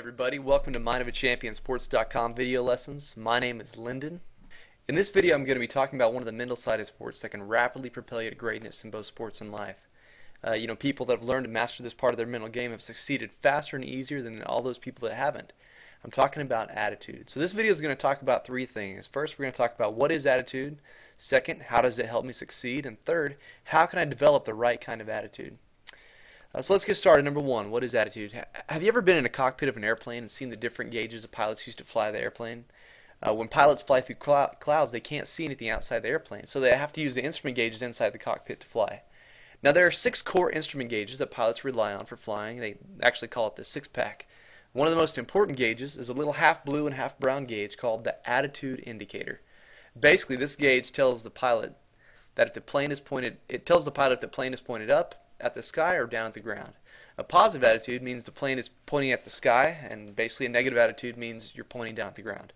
everybody, welcome to MindOfAChampionSports.com video lessons. My name is Lyndon. In this video I'm going to be talking about one of the mental side of sports that can rapidly propel you to greatness in both sports and life. People that have learned to master this part of their mental game have succeeded faster and easier than all those people that haven't. I'm talking about attitude. So this video is going to talk about three things. First, we're going to talk about what is attitude. Second, how does it help me succeed? And third, how can I develop the right kind of attitude? So let's get started. Number one, what is attitude? Have you ever been in a cockpit of an airplane and seen the different gauges the pilots use to fly the airplane? When pilots fly through clouds, they can't see anything outside the airplane, so they have to use the instrument gauges inside the cockpit to fly. Now there are 6 core instrument gauges that pilots rely on for flying. They actually call it the six-pack. One of the most important gauges is a little half blue and half brown gauge called the attitude indicator. Basically, this gauge tells the pilot that if the plane is pointed, up at the sky or down at the ground. A positive attitude means the plane is pointing at the sky, and basically a negative attitude means you're pointing down at the ground.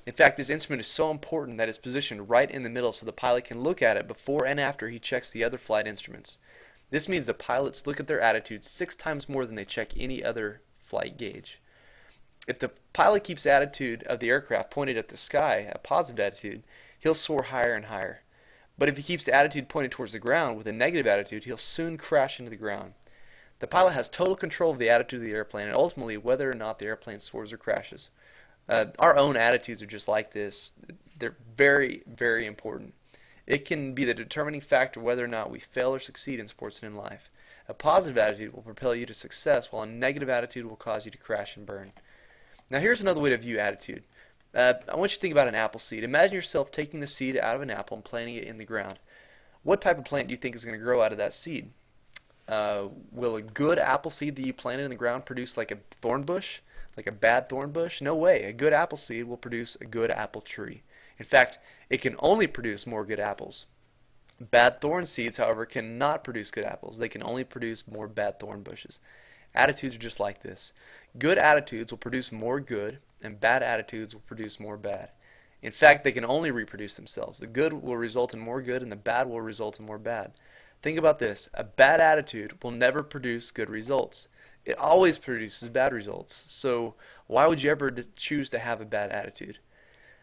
In fact, this instrument is so important that it's positioned right in the middle so the pilot can look at it before and after he checks the other flight instruments. This means the pilots look at their attitude 6 times more than they check any other flight gauge. If the pilot keeps the attitude of the aircraft pointed at the sky, a positive attitude, he'll soar higher and higher. But if he keeps the attitude pointed towards the ground with a negative attitude, he'll soon crash into the ground. The pilot has total control of the attitude of the airplane and ultimately whether or not the airplane soars or crashes. Our own attitudes are just like this. They're very, very important. It can be the determining factor whether or not we fail or succeed in sports and in life. A positive attitude will propel you to success, while a negative attitude will cause you to crash and burn. Now here's another way to view attitude. I want you to think about an apple seed. Imagine yourself taking the seed out of an apple and planting it in the ground. What type of plant do you think is going to grow out of that seed? Will a good apple seed that you planted in the ground produce like a thorn bush? Like a bad thorn bush? No way. A good apple seed will produce a good apple tree. In fact, it can only produce more good apples. Bad thorn seeds, however, cannot produce good apples. They can only produce more bad thorn bushes. Attitudes are just like this. Good attitudes will produce more good, and bad attitudes will produce more bad. In fact, they can only reproduce themselves. The good will result in more good, and the bad will result in more bad. Think about this. A bad attitude will never produce good results. It always produces bad results. So why would you ever choose to have a bad attitude?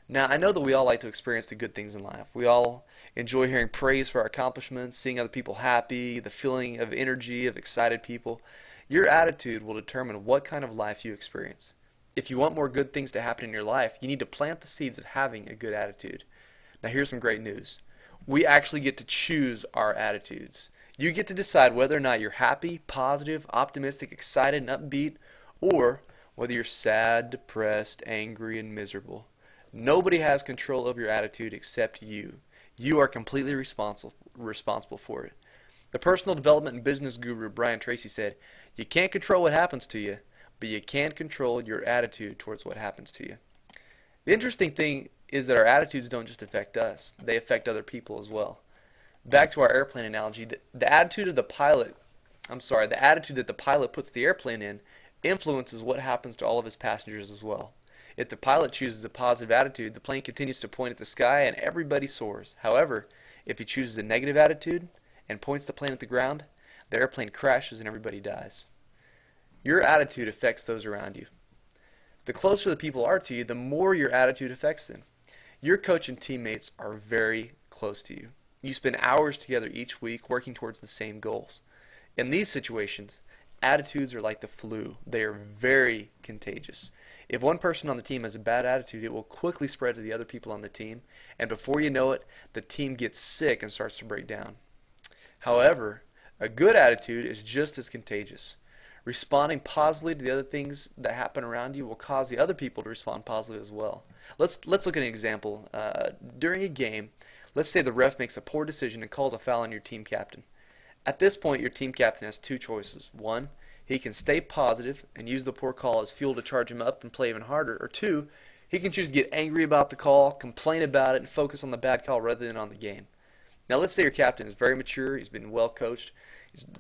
Now, I know that we all like to experience the good things in life. We all enjoy hearing praise for our accomplishments, seeing other people happy, the feeling of energy of excited people. Your attitude will determine what kind of life you experience. If you want more good things to happen in your life, you need to plant the seeds of having a good attitude. Now here's some great news. We actually get to choose our attitudes. You get to decide whether or not you're happy, positive, optimistic, excited, and upbeat, or whether you're sad, depressed, angry, and miserable. Nobody has control over your attitude except you. You are completely responsible for it. The personal development and business guru Brian Tracy said, "You can't control what happens to you, but you can control your attitude towards what happens to you." The interesting thing is that our attitudes don't just affect us, they affect other people as well. Back to our airplane analogy, the attitude that the pilot puts the airplane in influences what happens to all of his passengers as well. If the pilot chooses a positive attitude, the plane continues to point at the sky and everybody soars. However, if he chooses a negative attitude and points the plane at the ground, the airplane crashes and everybody dies. Your attitude affects those around you. The closer the people are to you, the more your attitude affects them. Your coach and teammates are very close to you. You spend hours together each week working towards the same goals. In these situations, attitudes are like the flu. They are very contagious. If one person on the team has a bad attitude, it will quickly spread to the other people on the team, and before you know it, the team gets sick and starts to break down. However, a good attitude is just as contagious. Responding positively to the other things that happen around you will cause the other people to respond positively as well. Let's look at an example. During a game, let's say the ref makes a poor decision and calls a foul on your team captain. At this point, your team captain has 2 choices. 1, he can stay positive and use the poor call as fuel to charge him up and play even harder. Or 2, he can choose to get angry about the call, complain about it, and focus on the bad call rather than on the game. Now let's say your captain is very mature, he's been well coached,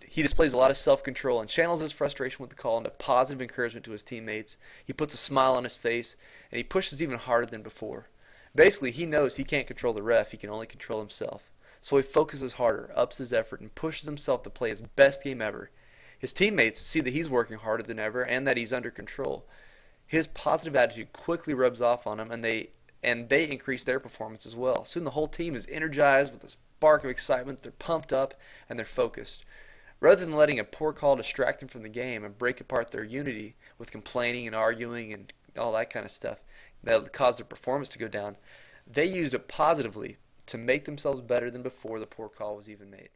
he displays a lot of self-control and channels his frustration with the call into positive encouragement to his teammates. He puts a smile on his face, and he pushes even harder than before. Basically, he knows he can't control the ref, he can only control himself. So he focuses harder, ups his effort, and pushes himself to play his best game ever. His teammates see that he's working harder than ever and that he's under control. His positive attitude quickly rubs off on them, and they increase their performance as well. Soon the whole team is energized with a spark of excitement. They're pumped up and they're focused. Rather than letting a poor call distract them from the game and break apart their unity with complaining and arguing and all that kind of stuff that caused their performance to go down, they used it positively to make themselves better than before the poor call was even made.